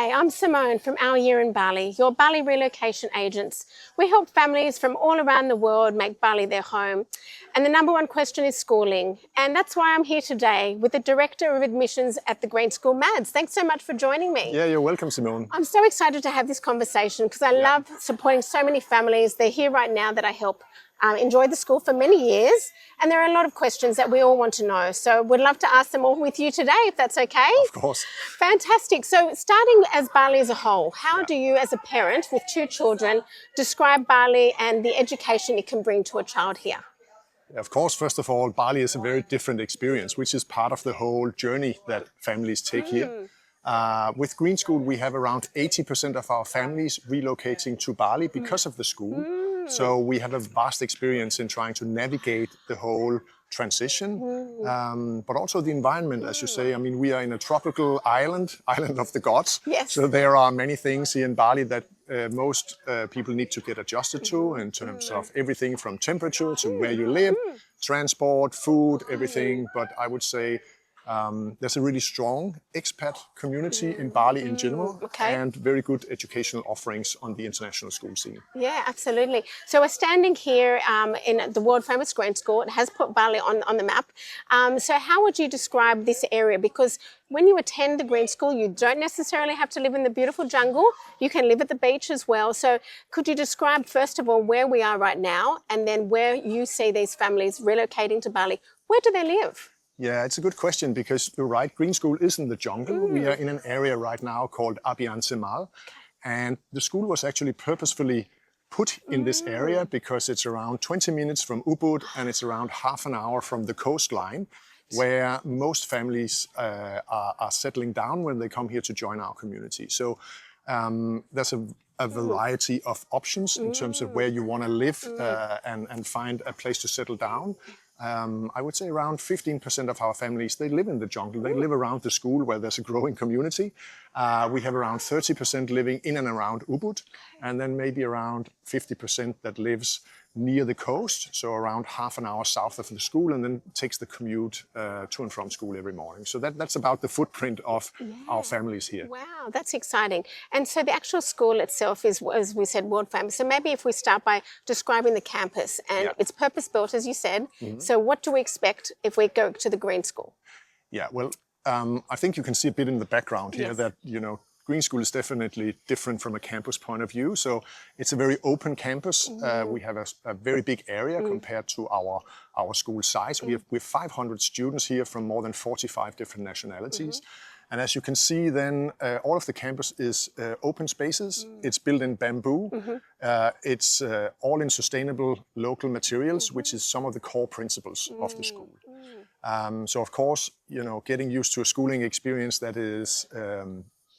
Hi, I'm Simone from Our Year in Bali, your Bali relocation agents. We help families from all around the world make Bali their home. And the number one question is schooling. And that's why I'm here today with the Director of Admissions at the Green School Mads. Thanks so much for joining me. Yeah, you're welcome, Simone. I'm so excited to have this conversation because I love supporting so many families. They're here right now that I help enjoy the school for many years. And there are a lot of questions that we all want to know. So we'd love to ask them all with you today, if that's okay. Of course. Fantastic. So starting as Bali as a whole, how do you as a parent with two children describe Bali and the education it can bring to a child here? Of course, first of all, Bali is a very different experience, which is part of the whole journey that families take here. With Green School, we have around 80% of our families relocating to Bali because of the school. So we have a vast experience in trying to navigate the whole transition, but also the environment, as you say. I mean, we are in a tropical island of the gods. Yes. So there are many things here in Bali that most people need to get adjusted to in terms of everything from temperature to where you live, transport, food, everything. But I would say there's a really strong expat community in Bali in general, and very good educational offerings on the international school scene. Yeah, absolutely. So we're standing here in the world famous Green School. It has put Bali on the map. So how would you describe this area? Because when you attend the Green School, you don't necessarily have to live in the beautiful jungle. You can live at the beach as well. So could you describe, first of all, where we are right now, and then where you see these families relocating to Bali? Where do they live? Yeah, it's a good question because you're right, Green School is in the jungle. We are in an area right now called Abhiyansemal, and the school was actually purposefully put in this area because it's around 20 minutes from Ubud and it's around half an hour from the coastline, where most families are settling down when they come here to join our community. So there's a variety of options in terms of where you want to live and find a place to settle down. I would say around 15% of our families, they live in the jungle. They live around the school where there's a growing community. We have around 30% living in and around Ubud, and then maybe around 50% that lives near the coast, so around half an hour south of the school, and then takes the commute to and from school every morning. So that's about the footprint of our families here. Wow, that's exciting. And so the actual school itself is, as we said, world famous. So maybe if we start by describing the campus, and it's purpose-built, as you said. So what do we expect if we go to the Green School? Yeah, well, I think you can see a bit in the background here that, Green School is definitely different from a campus point of view. So it's a very open campus. We have a very big area compared to our school size. We have 500 students here from more than 45 different nationalities. And as you can see then, all of the campus is open spaces. It's built in bamboo. It's all in sustainable local materials, which is some of the core principles of the school. So of course, getting used to a schooling experience that is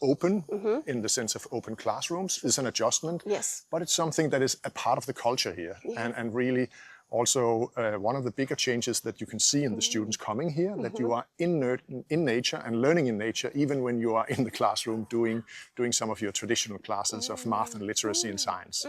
open in the sense of open classrooms is an adjustment, but it's something that is a part of the culture here, and really also one of the bigger changes that you can see in the students coming here, that you are in nature and learning in nature, even when you are in the classroom doing some of your traditional classes of math and literacy and science.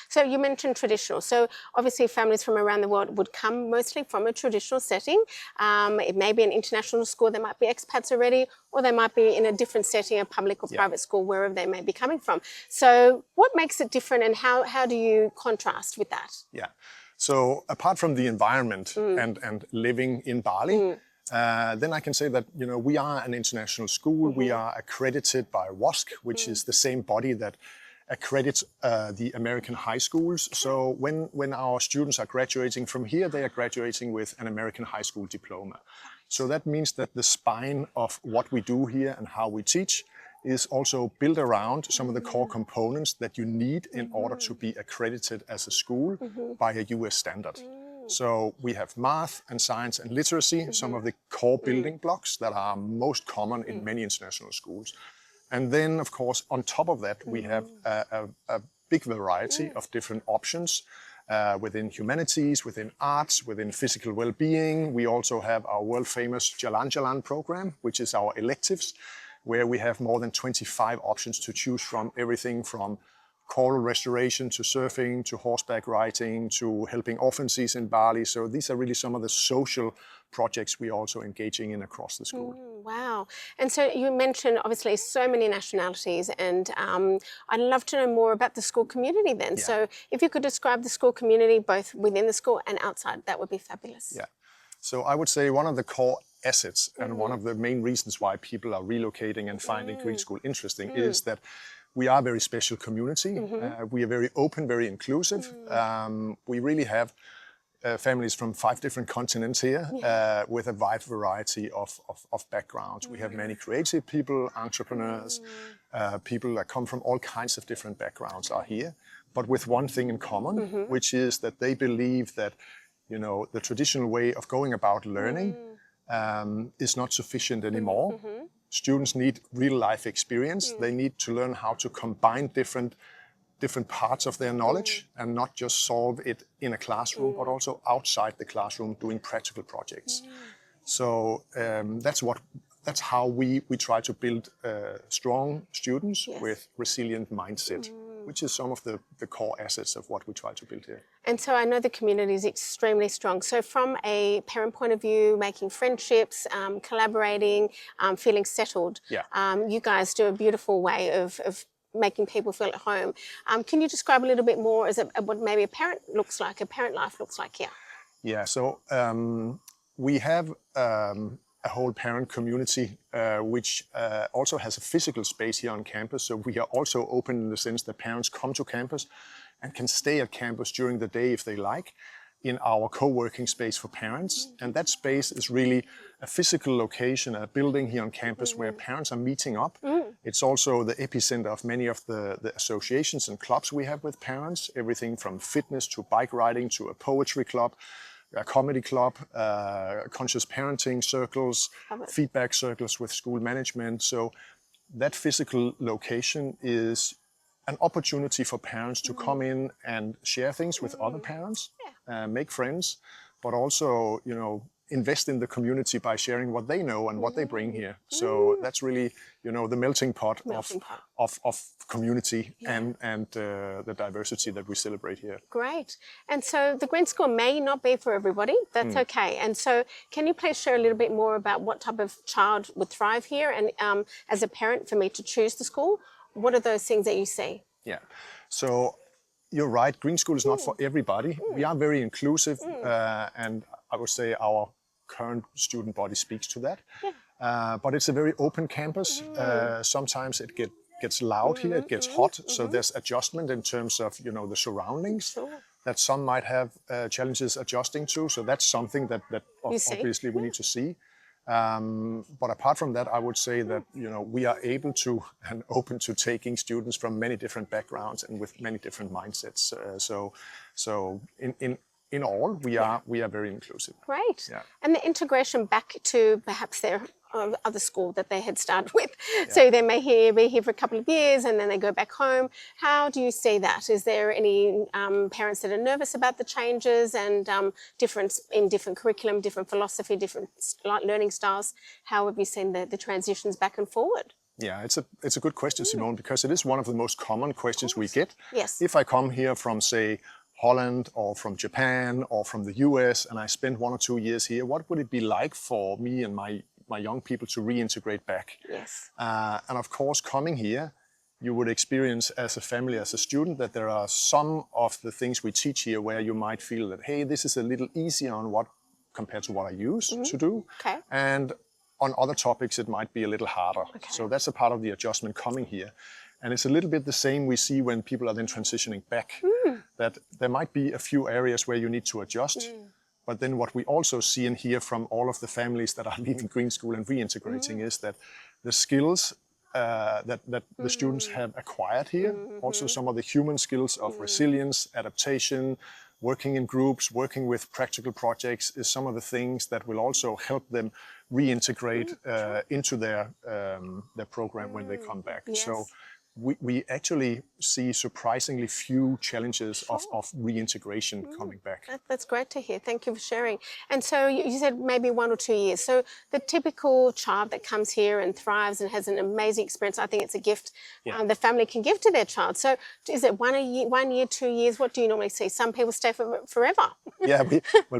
So you mentioned traditional. So obviously families from around the world would come mostly from a traditional setting. It may be an international school, there might be expats already, or they might be in a different setting, a public or private school, wherever they may be coming from. So what makes it different, and how do you contrast with that? Yeah. So apart from the environment and living in Bali, then I can say that we are an international school. We are accredited by WASC, which is the same body that accredits the American high schools. So when our students are graduating from here, they are graduating with an American high school diploma. So that means that the spine of what we do here and how we teach is also built around some of the core components that you need in order to be accredited as a school by a US standard. So we have math and science and literacy, some of the core building blocks that are most common in many international schools. And then, of course, on top of that, we have a big variety of different options within humanities, within arts, within physical well-being. We also have our world-famous Jalan-Jalan program, which is our electives, where we have more than 25 options to choose from, everything from coral restoration to surfing to horseback riding to helping orphanages in Bali. So these are really some of the social projects we're also engaging in across the school. Wow. And so you mentioned obviously so many nationalities, and I'd love to know more about the school community then. Yeah. So if you could describe the school community both within the school and outside, that would be fabulous. Yeah. So I would say one of the core assets and one of the main reasons why people are relocating and finding Green School interesting is that we are a very special community. We are very open, very inclusive. We really have families from 5 different continents here with a wide variety of backgrounds. We have many creative people, entrepreneurs, people that come from all kinds of different backgrounds are here, but with one thing in common, which is that they believe that, you know, the traditional way of going about learning is not sufficient anymore. Students need real life experience. They need to learn how to combine different parts of their knowledge and not just solve it in a classroom, but also outside the classroom doing practical projects. So that's how we try to build strong students with resilient mindset, which is some of the core assets of what we try to build here. And so I know the community is extremely strong. So from a parent point of view, making friendships, collaborating, feeling settled, you guys do a beautiful way of making people feel at home. Can you describe a little bit more as what maybe a parent life looks like here? Yeah, so we have a whole parent community which also has a physical space here on campus. So we are also open in the sense that parents come to campus and can stay at campus during the day if they like, in our co-working space for parents. And that space is really a physical location, a building here on campus where parents are meeting up. It's also the epicenter of many of the associations and clubs we have with parents, everything from fitness to bike riding to a poetry club, a comedy club, conscious parenting circles, feedback circles with school management. So that physical location is an opportunity for parents to come in and share things with other parents, make friends, but also, you know, invest in the community by sharing what they know and what they bring here. So that's really, you know, the melting pot of community and the diversity that we celebrate here. Great. And so the Green School may not be for everybody. That's okay. And so can you please share a little bit more about what type of child would thrive here? And as a parent, for me to choose the school, what are those things that you see? Yeah. So you're right. Green School is not for everybody. We are very inclusive, and I would say our current student body speaks to that. But it's a very open campus. Sometimes it gets loud here. It gets hot. So there's adjustment in terms of, you know, the surroundings that some might have challenges adjusting to. So that's something that obviously we need to see. But apart from that, I would say that, you know, we are able to and open to taking students from many different backgrounds and with many different mindsets. So in all, we are very inclusive. Great. Yeah. And the integration back to perhaps their other school that they had started with. So they may be here for a couple of years and then they go back home. How do you see that? Is there any parents that are nervous about the changes and difference in different curriculum, different philosophy, different learning styles? How have you seen the transitions back and forward? Yeah, it's a good question, Simone, because it is one of the most common questions we get. Yes. If I come here from, say, Holland or from Japan or from the US and I spend 1 or 2 years here, what would it be like for me and my young people to reintegrate back? Yes. And of course, coming here, you would experience as a family, as a student, that there are some of the things we teach here where you might feel that, hey, this is a little easier on compared to what I used to do. Okay. And on other topics, it might be a little harder. Okay. So that's a part of the adjustment coming here. And it's a little bit the same we see when people are then transitioning back, that there might be a few areas where you need to adjust. But then what we also see and hear from all of the families that are leaving Green School and reintegrating is that the skills that the students have acquired here, also some of the human skills of resilience, adaptation, working in groups, working with practical projects is some of the things that will also help them reintegrate into their program when they come back. Yes. So we actually see surprisingly few challenges of reintegration coming back. That's great to hear. Thank you for sharing. And so you said maybe 1 or 2 years. So the typical child that comes here and thrives and has an amazing experience, I think it's a gift the family can give to their child. So is it 1 year, 2 years? What do you normally see? Some people stay for forever. Yeah,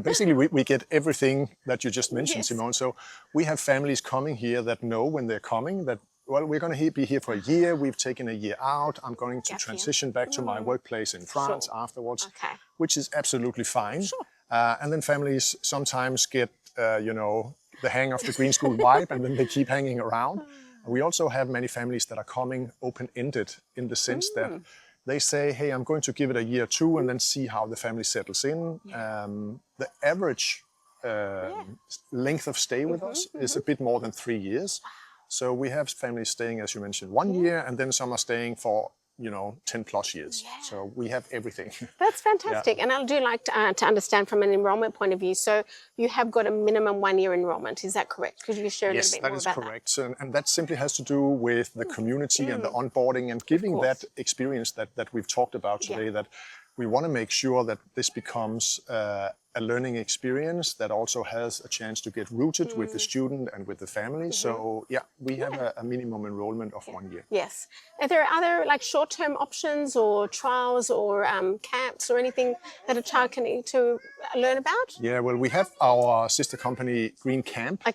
basically we get everything that you just mentioned, Simone. So we have families coming here that know when they're coming that, well, we're going to be here for a year. We've taken a year out. I'm going to transition back to my workplace in France afterwards, which is absolutely fine. And then families sometimes get, the hang of the Green School vibe, and then they keep hanging around. We also have many families that are coming open-ended in the sense that they say, hey, I'm going to give it a year or two and then see how the family settles in. The average length of stay with us is a bit more than 3 years. So we have families staying, as you mentioned, 1 year, and then some are staying for 10 plus years. So we have everything. That's fantastic. And I do like to understand from an enrollment point of view. So you have got a minimum 1 year enrollment. Is that correct? Could you share a little bit more about that? Yes, that is correct. So, and that simply has to do with the community and the onboarding and giving that experience that we've talked about today, that we want to make sure that this becomes a learning experience that also has a chance to get rooted with the student and with the family. So we have a minimum enrollment of 1 year. Yes. Are there other like short-term options or trials or camps or anything that a child can need to learn about? Yeah, well, we have our sister company Green Camp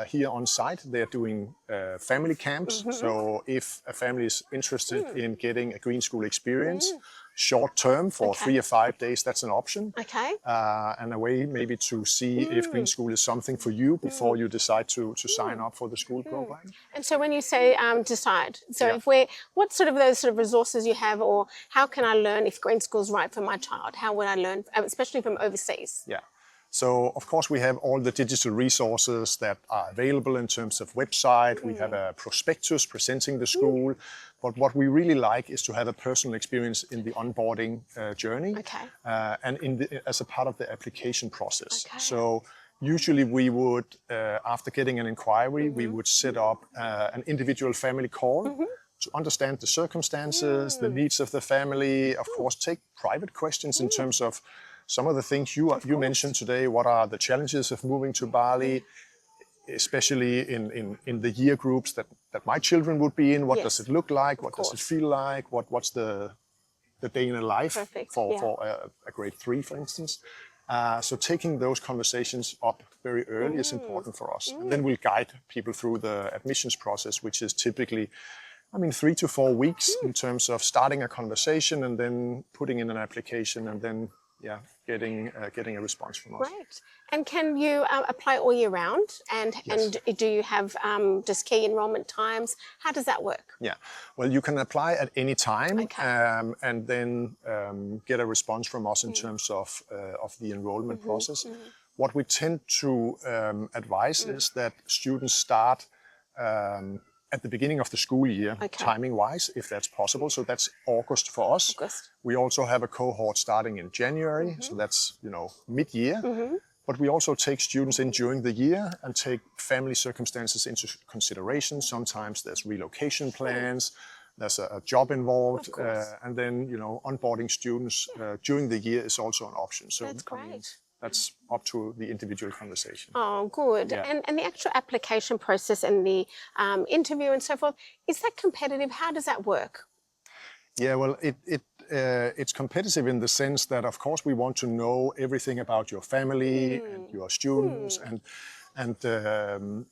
here on site. They're doing family camps. So if a family is interested in getting a Green School experience, short term for 3 or 5 days, that's an option. And a way maybe to see if Green School is something for you before you decide to sign up for the school program. And so when you say decide, so if what sort of those sort of resources you have, or how can I learn if Green School is right for my child? How would I learn, especially from overseas? Yeah. So, of course, we have all the digital resources that are available in terms of website. We have a prospectus presenting the school. But what we really like is to have a personal experience in the onboarding journey and as a part of the application process. So usually we would, after getting an inquiry, we would set up an individual family call to understand the circumstances, the needs of the family, of course, take private questions in terms of some of the things you mentioned today. What are the challenges of moving to Bali, especially in the year groups that my children would be in? What does it look like? What does it feel like? What's the day in a life for a grade 3, for instance? So taking those conversations up very early is important for us. And then we'll guide people through the admissions process, which is typically 3 to 4 weeks in terms of starting a conversation and then putting in an application and then getting a response from us. Great. And can you apply all year round? And do you have just key enrollment times? How does that work? Yeah. Well, you can apply at any time and then get a response from us in terms of the enrollment process. What we tend to advise is that students start at the beginning of the school year, timing-wise, if that's possible. So that's August for us. We also have a cohort starting in January, so that's mid-year. But we also take students in during the year and take family circumstances into consideration. Sometimes there's relocation plans, there's a job involved, and then onboarding students during the year is also an option. So that's great. That's up to the individual conversation. Oh, good. And the actual application process and the interview and so forth, is that competitive? How does that work? Yeah, well, it's competitive in the sense that, of course, we want to know everything about your family and your students. And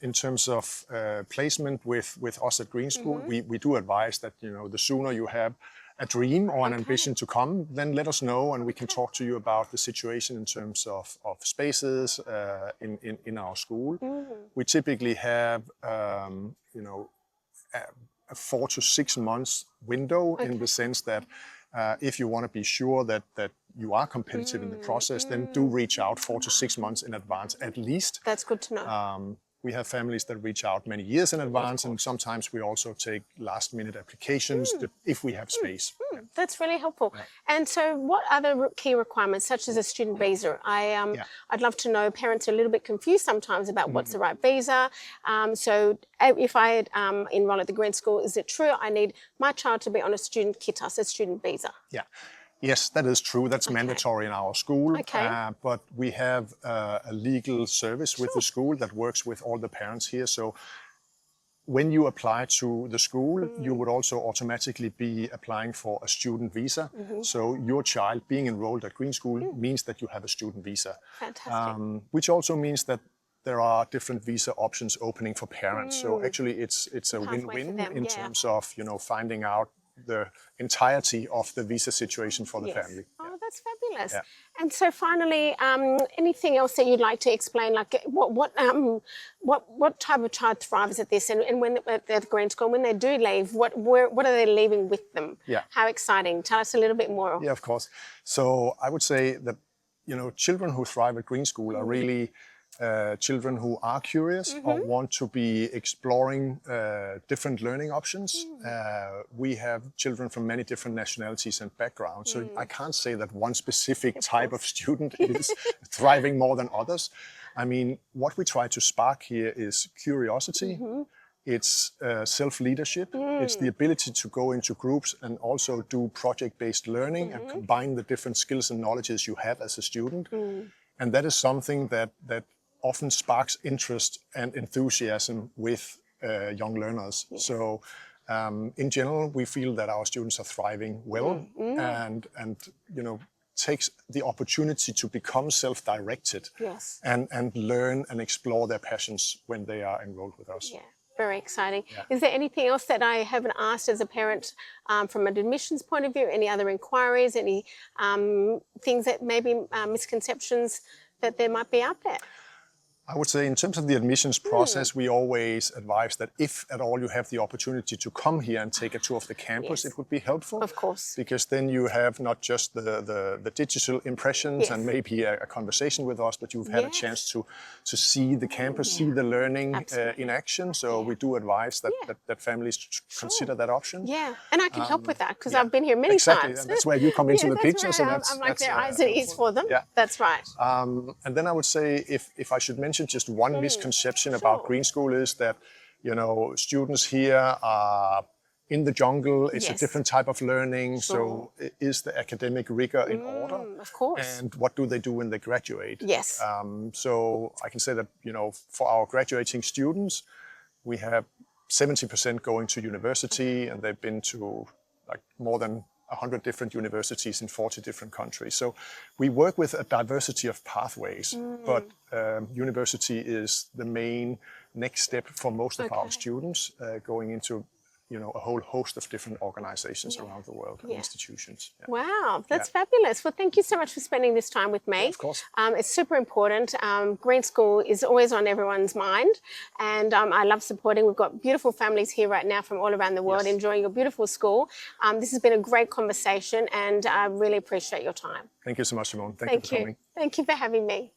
in terms of placement with us at Green School, we do advise that, the sooner you have a dream or an ambition to come, then let us know and we can talk to you about the situation in terms of spaces in our school. We typically have, a 4 to 6 months window in the sense that if you want to be sure that you are competitive in the process, then do reach out 4 to 6 months in advance at least. That's good to know. we have families that reach out many years in advance, and sometimes we also take last-minute applications if we have space. That's really helpful. And so what other key requirements, such as a student visa? I'd love to know, parents are a little bit confused sometimes about what's the right visa. So if I enroll at the Green School, is it true I need my child to be on a student KITAS, a student visa? Yeah. Yes, that is true. That's mandatory in our school. But we have a legal service with the school that works with all the parents here. So when you apply to the school, you would also automatically be applying for a student visa. So your child being enrolled at Green School means that you have a student visa. Fantastic. Which also means that there are different visa options opening for parents. So actually it's a win-win in terms of, you know, finding out the entirety of the visa situation for the family. Oh, that's fabulous. And so finally, anything else that you'd like to explain, like what type of child thrives at this, and when at the Green School, when they do leave, what are they leaving with them? How exciting. Tell us a little bit more. Yeah, of course. So I would say that, you know, children who thrive at Green School are really children who are curious or want to be exploring different learning options. We have children from many different nationalities and backgrounds, so I can't say that one specific type of student is thriving more than others. I mean, what we try to spark here is curiosity. It's self-leadership. It's the ability to go into groups and also do project-based learning and combine the different skills and knowledges you have as a student. And that is something that often sparks interest and enthusiasm with young learners. So in general, we feel that our students are thriving well and you know, takes the opportunity to become self-directed and learn and explore their passions when they are enrolled with us. Very exciting. Is there anything else that I haven't asked as a parent from an admissions point of view? Any other inquiries? Any things that maybe misconceptions that there might be out there? I would say in terms of the admissions process, we always advise that if at all you have the opportunity to come here and take a tour of the campus, it would be helpful. Of course. Because then you have not just the digital impressions and maybe a conversation with us, but you've had a chance to see the campus, see the learning in action. So we do advise that families consider that option. Yeah, and I can help with that because I've been here many times. And that's where you come into the picture. Right. So I'm like their eyes and ears for them. That's right. And then I would say, if I should mention just one misconception about Green School is that, you know, students here are in the jungle. It's a different type of learning. So is the academic rigor in order? Of course. And what do they do when they graduate? Yes. So I can say that, you know, for our graduating students, we have 70% going to university, and they've been to like more than 100 different universities in 40 different countries. So we work with a diversity of pathways, but university is the main next step for most of our students going into, you know, a whole host of different organizations around the world and institutions. Wow, that's fabulous. Well, thank you so much for spending this time with me. Of course. It's super important. Green School is always on everyone's mind, and I love supporting. We've got beautiful families here right now from all around the world enjoying your beautiful school. This has been a great conversation, and I really appreciate your time. Thank you so much, Simone. Thank you for coming. Thank you for having me.